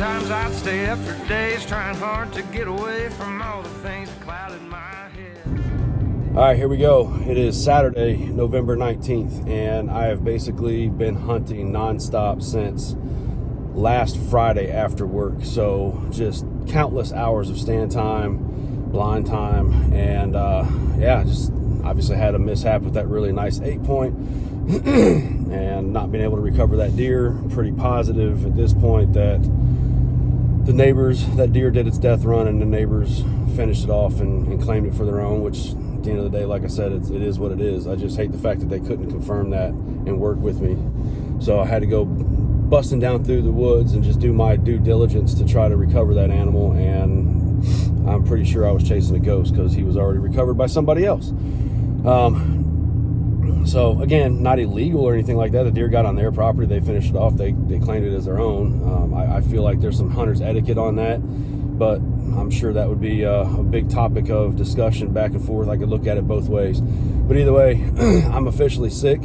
Sometimes I'd stay up for days trying hard to get away from all the things that clouded my head. All right, here we go. It is Saturday, November 19th, and I have basically been hunting nonstop since last Friday after work. So just countless hours of stand time, blind time, and yeah, just obviously had a mishap with that really nice 8-point and not being able to recover that deer. Pretty positive at this point that the neighbors, that deer did its death run and the neighbors finished it off and claimed it for their own, which at the end of the day, like I said, it is what it is. I just hate the fact that they couldn't confirm that and work with me. So I had to go busting down through the woods and just do my due diligence to try to recover that animal, and I'm pretty sure I was chasing a ghost because he was already recovered by somebody else. So again, not illegal or anything like that. The deer got on their property, they finished it off, they claimed it as their own. I feel like there's some hunter's etiquette on that, but I'm sure that would be a big topic of discussion back and forth. I could look at it both ways, but either way, I'm officially sick.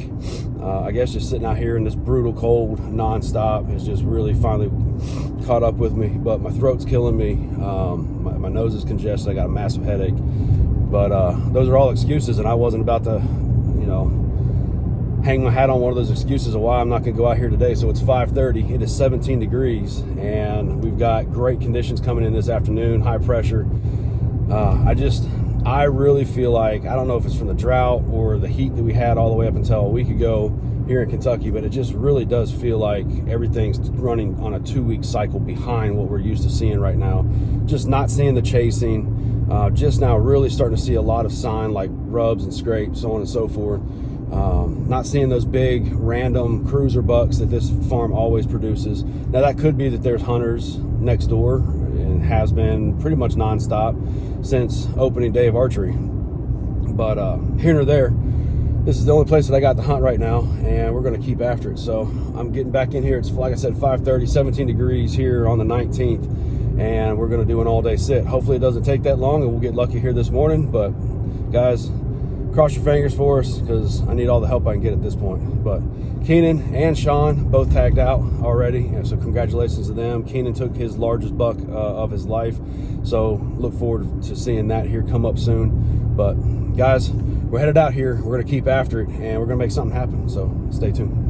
I guess just sitting out here in this brutal cold nonstop has just really finally caught up with me, but my throat's killing me. My nose is congested, I got a massive headache, but those are all excuses, and I wasn't about to, hang my hat on one of those excuses of why I'm not going to go out here today. So it's 5:30, it is 17 degrees, and we've got great conditions coming in this afternoon, high pressure. I really feel like, I don't know if it's from the drought or the heat that we had all the way up until a week ago here in Kentucky, but it just really does feel like everything's running on a 2-week cycle behind what we're used to seeing right now. Just not seeing the chasing, just now really starting to see a lot of sign like rubs and scrapes, so on and so forth. Not seeing those big random cruiser bucks that this farm always produces. Now that could be that there's hunters next door, and has been pretty much nonstop since opening day of archery. But here nor there, this is the only place that I got to hunt right now, and we're going to keep after it. So I'm getting back in here. It's, like I said, 5:30, 17 degrees here on the 19th, and we're going to do an all-day sit. Hopefully it doesn't take that long and we'll get lucky here this morning. But guys, cross your fingers for us, because I need all the help I can get at this point. But Keenan and Sean both tagged out already, and so congratulations to them. Keenan took his largest buck of his life, so look forward to seeing that here come up soon. But guys, we're headed out here. We're going to keep after it, and we're going to make something happen, so stay tuned.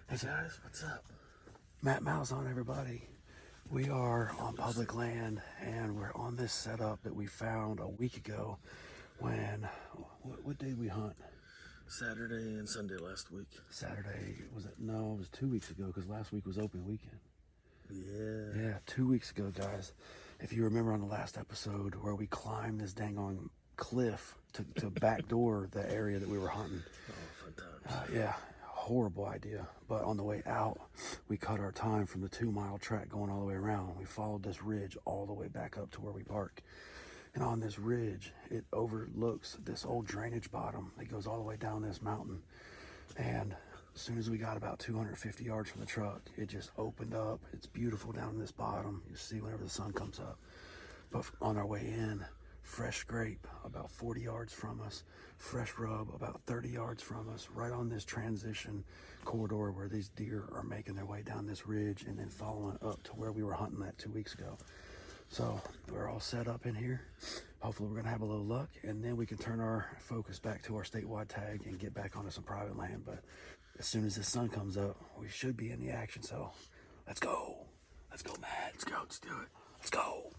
Hey guys, what's up? Matt Malzahn, everybody. We are on public land, and we're on this setup that we found a week ago when, what day did we hunt? Saturday and Sunday last week. Saturday, was it? No, it was 2 weeks ago, because last week was open weekend. Yeah, 2 weeks ago, guys. If you remember on the last episode where we climbed this dang on cliff to backdoor the area that we were hunting. Oh, fun times. Yeah, horrible idea. But on the way out, we cut our time from the 2-mile track going all the way around. We followed this ridge all the way back up to where we park. And on this ridge, it overlooks this old drainage bottom that goes all the way down this mountain. And as soon as we got about 250 yards from the truck, it just opened up. It's beautiful down in this bottom. You see whenever the sun comes up. But on our way in, fresh scrape about 40 yards from us, fresh rub about 30 yards from us, right on this transition corridor where these deer are making their way down this ridge and then following up to where we were hunting that 2 weeks ago. So we're all set up in here. Hopefully we're gonna have a little luck, and then we can turn our focus back to our statewide tag and get back onto some private land. But as soon as the sun comes up, we should be in the action. So Let's go. Let's go, Matt. Let's go. Let's do it. Let's go.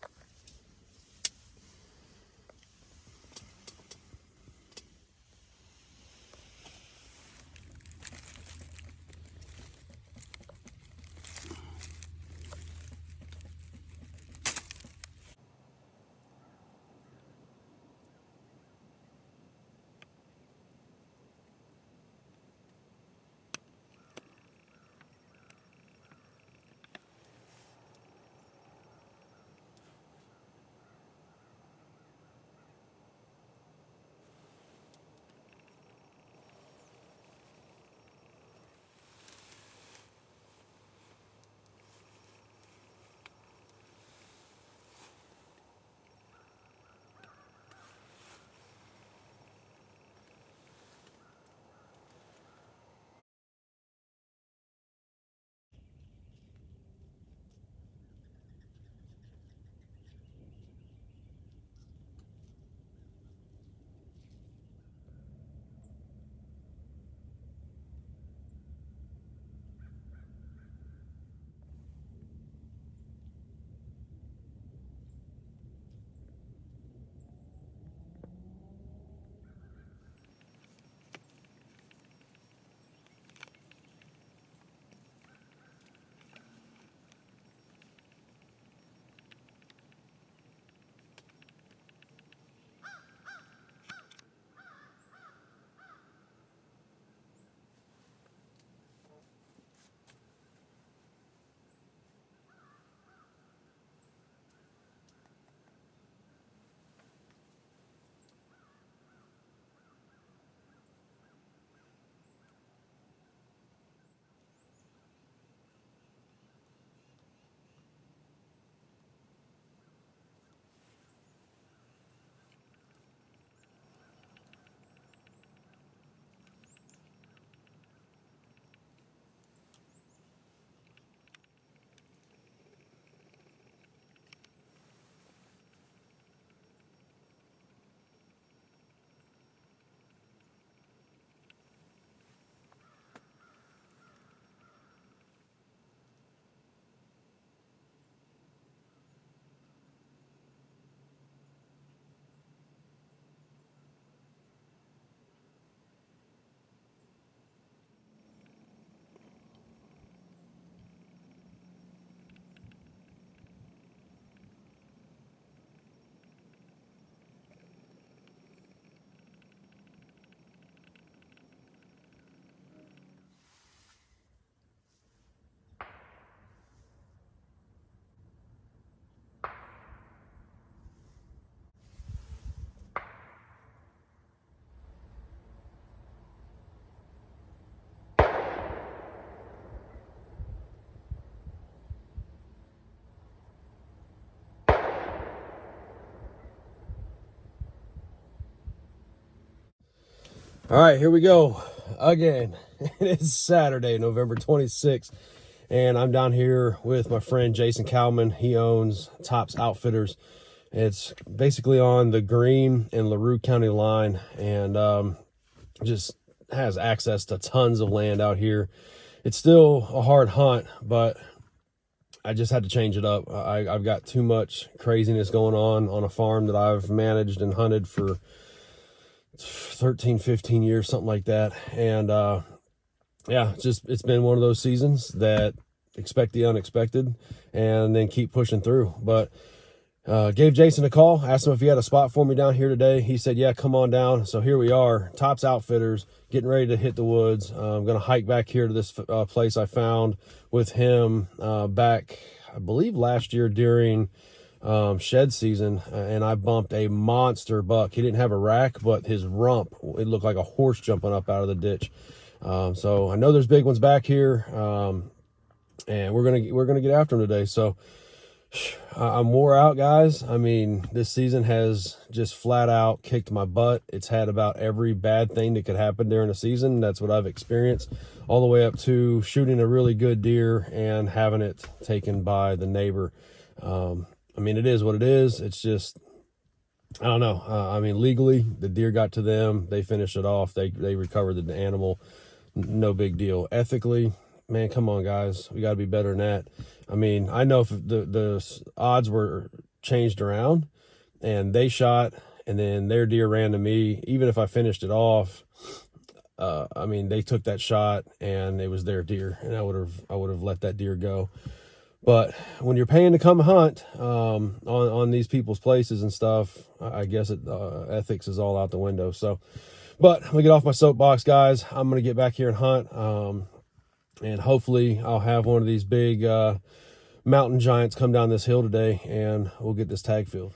All right, here we go again. It is Saturday, November 26th, and I'm down here with my friend Jason Cowman. He owns Tops Outfitters. It's basically on the Greene and LaRue County line, and just has access to tons of land out here. It's still a hard hunt, but I just had to change it up. I've got too much craziness going on a farm that I've managed and hunted for 13, 15 years, something like that. And yeah, it's been one of those seasons that expect the unexpected and then keep pushing through. But gave Jason a call, asked him if he had a spot for me down here today. He said, yeah, come on down. So here we are, Tops Outfitters, getting ready to hit the woods. I'm going to hike back here to this place I found with him back, I believe, last year during shed season, and I bumped a monster buck. He didn't have a rack, but his rump, it looked like a horse jumping up out of the ditch. So I know there's big ones back here, and we're gonna get after them today. So I'm wore out, guys. I mean, this season has just flat out kicked my butt. It's had about every bad thing that could happen during a season. That's what I've experienced, all the way up to shooting a really good deer and having it taken by the neighbor. I mean, it is what it is. It's just, I don't know. I mean, legally, the deer got to them. They finished it off. They recovered the animal. No big deal. Ethically, man, come on, guys. We got to be better than that. I mean, I know if the odds were changed around and they shot and then their deer ran to me, even if I finished it off, I mean, they took that shot and it was their deer, and I would have let that deer go. But when you're paying to come hunt on these people's places and stuff, I guess ethics is all out the window. So, but I'm gonna get off my soapbox, guys. I'm gonna get back here and hunt, and hopefully I'll have one of these big mountain giants come down this hill today, and we'll get this tag filled.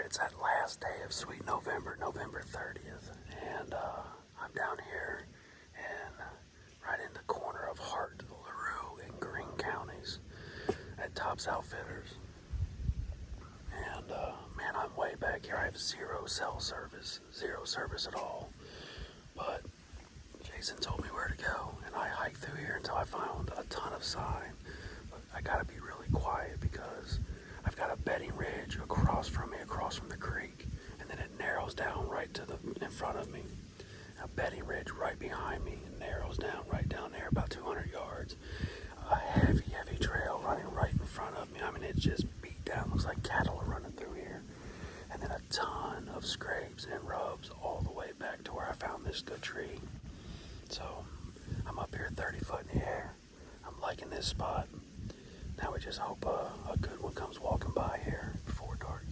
It's that last day of sweet November, November 30th, and I'm down here right in the corner of Hart, LaRue, and Greene counties at Tops Outfitters. And man, I'm way back here. I have zero cell service, zero service at all. But Jason told me where to go, and I hiked through here until I found a ton of sign. But I gotta be really quiet because I've got a bedding ridge across from the creek, and then it narrows down right in front of me. A bedding ridge right behind me, and narrows down right down there, about 200 yards. A heavy trail running right in front of me. I mean, it's just beat down. Looks like cattle are running through here. And then a ton of scrapes and rubs all the way back to where I found this good tree. So I'm up here 30 foot in the air. I'm liking this spot. Now we just hope a good one comes walking by here before dark.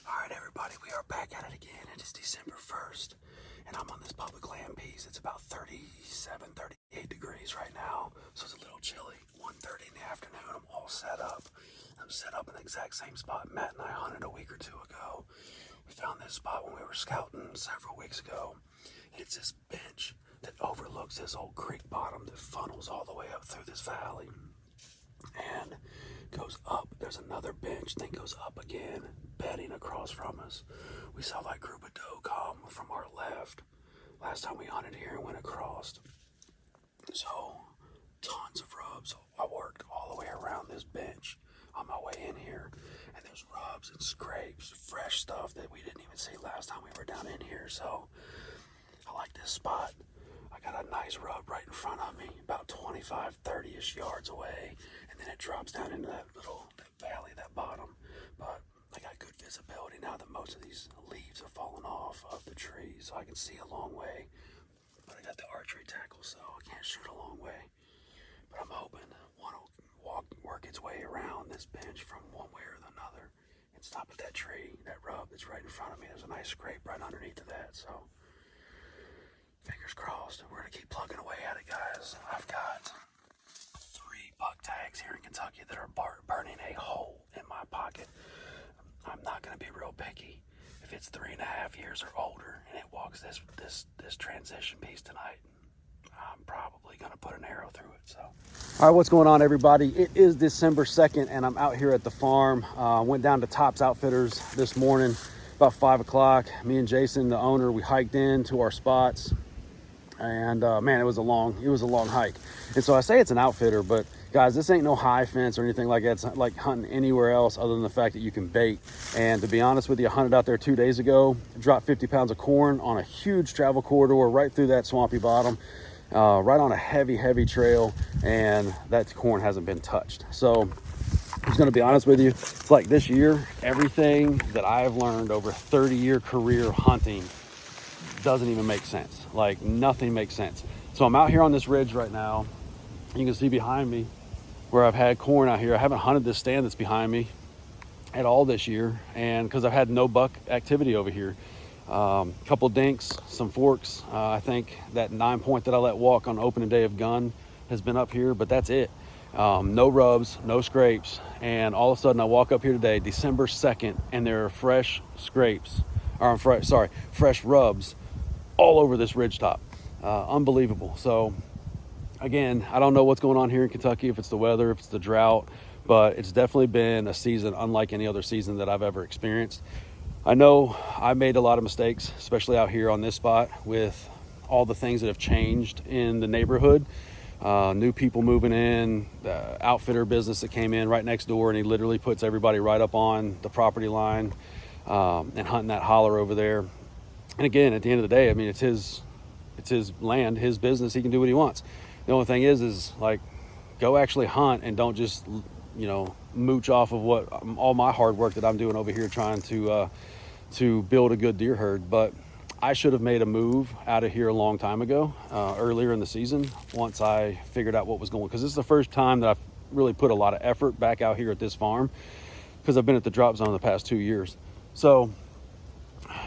Alright everybody, we are back at it again. It is December 1st, and I'm on this public land piece. It's about 37, 38 degrees right now, so it's a little chilly. 1:30 in the afternoon, I'm all set up. I'm set up in the exact same spot Matt and I hunted a week or two ago. We found this spot when we were scouting several weeks ago. It's this bench that overlooks this old creek bottom that funnels all the way up through this valley. And goes up. There's another bench, then goes up again, bedding across from us. We saw that group of doe come from our left last time we hunted here and went across. So, tons of rubs. I worked all the way around this bench on my way in here, and there's rubs and scrapes, fresh stuff that we didn't even see last time we were down in here. So, I like this spot. I got a nice rub right in front of me, about 25, 30-ish yards away, and then it drops down into that valley, that bottom. But I got good visibility now that most of these leaves are falling off. so I can see a long way. But I got the archery tackle, so I can't shoot a long way. But I'm hoping one will work its way around this bench from one way or another and stop at that tree, that rub that's right in front of me. There's a nice scrape right underneath of that, so fingers crossed. We're gonna keep plugging away at it, guys. I've got 3 buck tags here in Kentucky that are burning a hole in my pocket. I'm not gonna be real picky. If it's 3.5 years or older and it walks this transition piece tonight, I'm probably gonna put an arrow through it. So, all right, what's going on, everybody? It is December 2nd, and I'm out here at the farm. Went down to Tops Outfitters this morning about 5 o'clock. Me and Jason, the owner, we hiked in to our spots, and man, it was a long hike. And so I say it's an outfitter, but guys, this ain't no high fence or anything like that. It's not like hunting anywhere else other than the fact that you can bait. And to be honest with you, I hunted out there 2 days ago, dropped 50 pounds of corn on a huge travel corridor right through that swampy bottom, right on a heavy trail, and that corn hasn't been touched. So I'm just gonna be honest with you, it's like this year, everything that I've learned over a 30-year career hunting doesn't even make sense. Like, nothing makes sense. So I'm out here on this ridge right now. You can see behind me where I've had corn out here. I haven't hunted this stand that's behind me at all this year, and because I've had no buck activity over here. Couple dinks, some forks. I think that 9-point that I let walk on opening day of gun has been up here, but that's it. No rubs, no scrapes, and all of a sudden I walk up here today, December 2nd, and there are fresh rubs all over this ridge top. Unbelievable. So again, I don't know what's going on here in Kentucky, if it's the weather, if it's the drought, but it's definitely been a season unlike any other season that I've ever experienced. I know I made a lot of mistakes, especially out here on this spot with all the things that have changed in the neighborhood. New people moving in, the outfitter business that came in right next door, and he literally puts everybody right up on the property line, and hunting that holler over there. And again, at the end of the day, I mean, it's his land, his business. He can do what he wants. The only thing is like, go actually hunt and don't just, mooch off of what all my hard work that I'm doing over here trying to build a good deer herd. But I should have made a move out of here a long time ago, earlier in the season, once I figured out what was going on. Because this is the first time that I've really put a lot of effort back out here at this farm, because I've been at the drop zone the past 2 years. So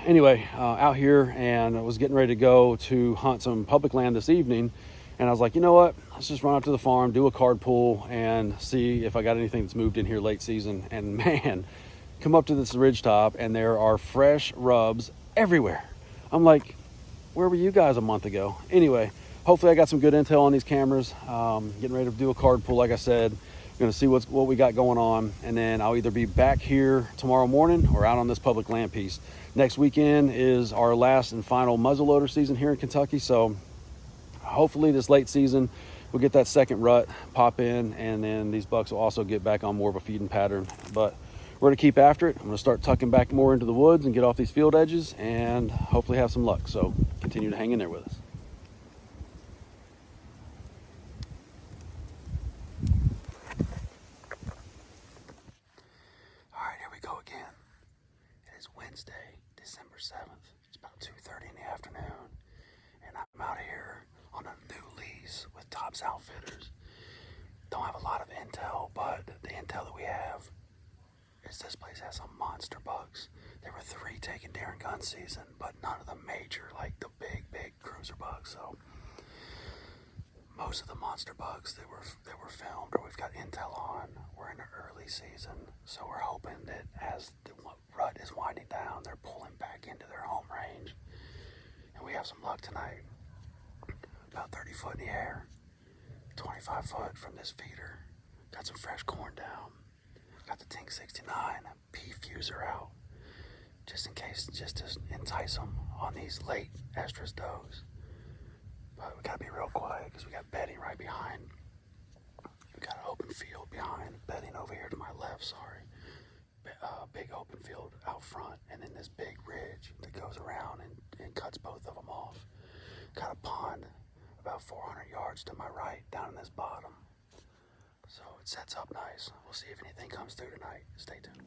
anyway, out here, and I was getting ready to go to hunt some public land this evening. And I was like, you know what? Let's just run out to the farm, do a card pull, and see if I got anything that's moved in here late season. And man, come up to this ridge top, and there are fresh rubs everywhere. I'm like, where were you guys a month ago? Anyway, hopefully I got some good intel on these cameras. Getting ready to do a card pull, like I said. Going to see what we got going on, and then I'll either be back here tomorrow morning or out on this public land piece. Next weekend is our last and final muzzleloader season here in Kentucky, so hopefully this late season we'll get that second rut pop in, and then these bucks will also get back on more of a feeding pattern. But we're going to keep after it. I'm going to start tucking back more into the woods and get off these field edges and hopefully have some luck. So continue to hang in there with us. All right, here we go again. It is Wednesday, December 7th. It's about 2:30 in the afternoon, and I'm out here on a new lease with Tops Outfitters. Don't have a lot of intel, but the intel that we have is this place has some monster bucks. There were 3 taken during gun season, but none of the major, like the big cruiser bucks. So most of the monster bucks that were filmed or we've got intel on were in the early season. So we're hoping that as the rut is winding down, they're pulling back into their home range. And we have some luck tonight. About 30 foot in the air, 25 foot from this feeder. Got some fresh corn down. Got the Tink 69 P fuser out, just in case, just to entice them on these late estrus does. But we gotta be real quiet because we got bedding right behind. We got an open field behind, bedding over here to my left, sorry. Big open field out front, and then this big ridge that goes around and cuts both of them off. Got a pond about 400 yards to my right down in this bottom. So it sets up nice. We'll see if anything comes through tonight. Stay tuned.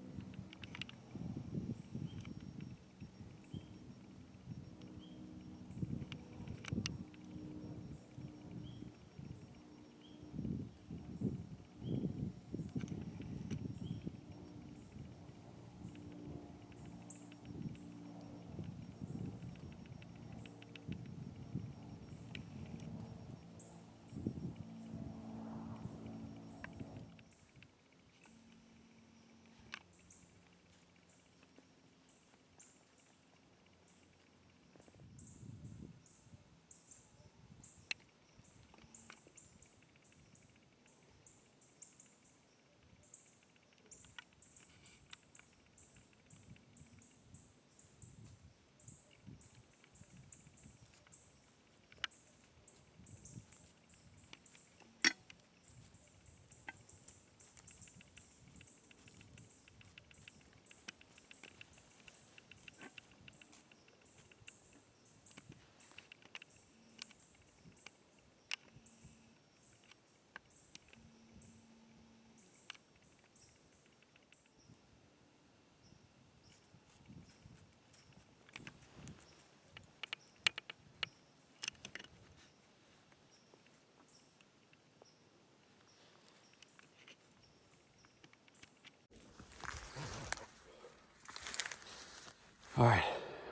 All right,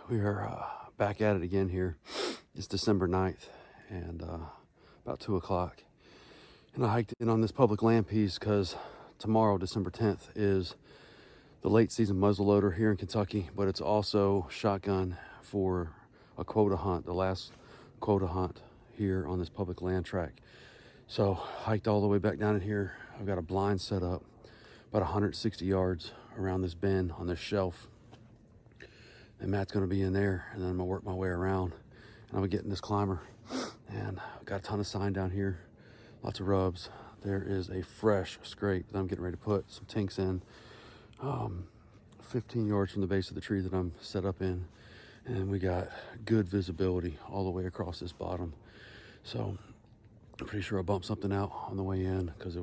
we are back at it again here. It's December 9th and about 2 o'clock. And I hiked in on this public land piece because tomorrow, December 10th, is the late season muzzleloader here in Kentucky, but it's also shotgun for a quota hunt, the last quota hunt here on this public land track. So hiked all the way back down in here. I've got a blind set up about 160 yards around this bend on this shelf. And Matt's gonna be in there, and then I'm gonna work my way around, and I'm gonna get in this climber. And I've got a ton of sign down here, lots of rubs. There is a fresh scrape that I'm getting ready to put some tinks in, 15 yards from the base of the tree that I'm set up in. And we got good visibility all the way across this bottom. So I'm pretty sure I bumped something out on the way in because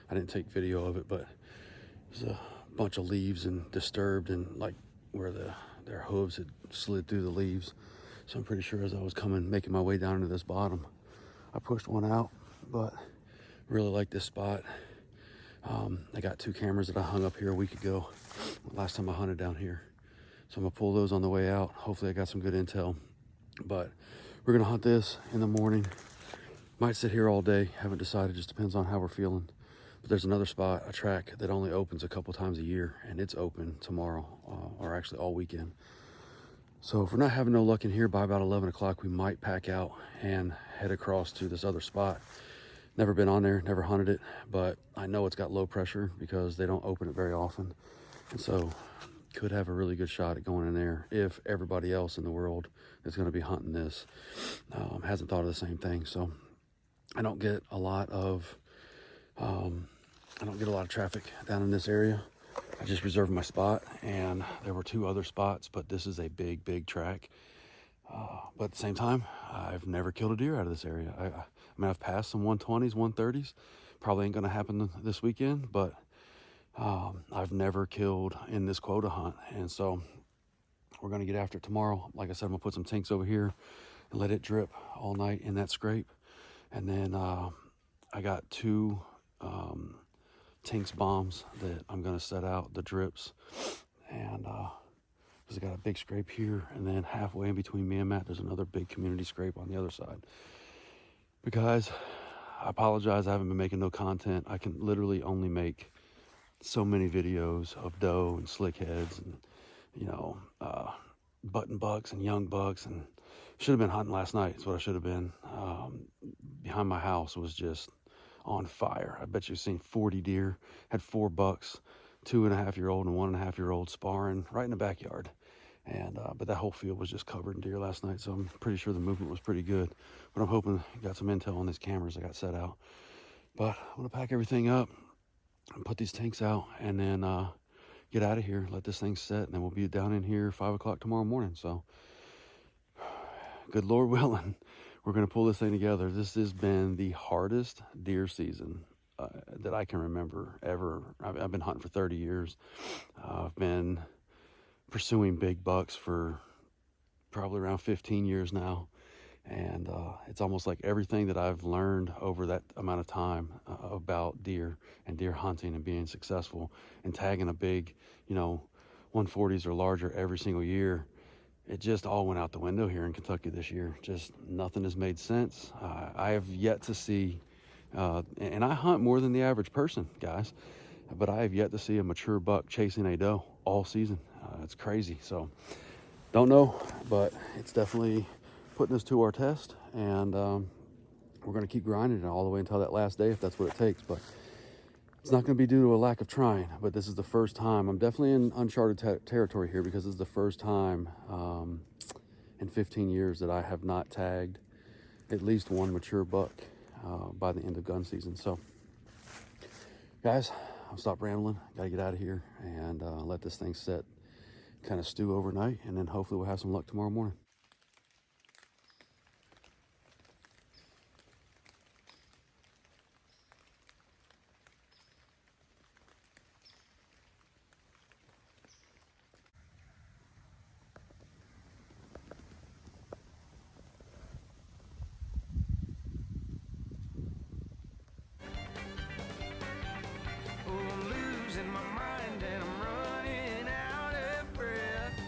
I didn't take video of it, but there's a bunch of leaves and disturbed and like where their hooves had slid through the leaves. So I'm pretty sure as I was making my way down into this bottom, I pushed one out, but really like this spot. I got 2 cameras that I hung up here a week ago, last time I hunted down here. So I'm gonna pull those on the way out. Hopefully I got some good intel, but we're gonna hunt this in the morning. Might sit here all day, haven't decided, just depends on how we're feeling. But there's another spot, a track that only opens a couple times a year, and it's open tomorrow, or actually all weekend. So if we're not having no luck in here by about 11 o'clock, we might pack out and head across to this other spot. Never been on there, never hunted it, but I know it's got low pressure because they don't open it very often. And so could have a really good shot at going in there if everybody else in the world that's gonna be hunting this hasn't thought of the same thing. So I don't get a lot of traffic down in this area. I just reserved my spot, and there were 2 other spots, but this is a big track. But at the same time, I've never killed a deer out of this area. I mean, I've passed some 120s, 130s. Probably ain't gonna happen this weekend, but I've never killed in this quota hunt. And so we're gonna get after it tomorrow. Like I said, I'm gonna put some tinks over here and let it drip all night in that scrape. And then I got 2 tinks bombs that I'm gonna set out, the drips. And because I got a big scrape here, and then halfway in between me and Matt, there's another big community scrape on the other side. But guys, I apologize, I haven't been making no content. I can literally only make so many videos of doe and slick heads and, you know, button bucks and young bucks, and should have been hunting last night is what I should have been. Behind my house was just on fire. I bet you've seen 40 deer, had 4 bucks, 2.5-year-old and 1.5-year-old sparring right in the backyard. And but that whole field was just covered in deer last night, so I'm pretty sure the movement was pretty good. But I'm hoping I got some intel on these cameras I got set out. But I'm gonna pack everything up and put these tanks out, and then get out of here, let this thing set, and then we'll be down in here 5 o'clock tomorrow morning. So good Lord willing, we're gonna pull this thing together. This has been the hardest deer season that I can remember ever. I've been hunting for 30 years. I've been pursuing big bucks for probably around 15 years now. And it's almost like everything that I've learned over that amount of time about deer and deer hunting and being successful and tagging a big, 140s or larger every single year, it just all went out the window here in Kentucky this year. Just nothing has made sense. I have yet to see, and I hunt more than the average person, guys, but I have yet to see a mature buck chasing a doe all season. It's crazy. So don't know, but it's definitely putting us to our test, and we're going to keep grinding it all the way until that last day if that's what it takes. But it's not going to be due to a lack of trying, but this is the first time. I'm definitely in uncharted territory here because this is the first time in 15 years that I have not tagged at least one mature buck by the end of gun season. So guys, I'll stop rambling, gotta get out of here and let this thing set, kind of stew overnight, and then hopefully we'll have some luck tomorrow morning. Oh, I'm losing my mind and I'm running out of breath.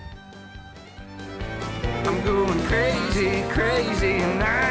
I'm going crazy, crazy, and I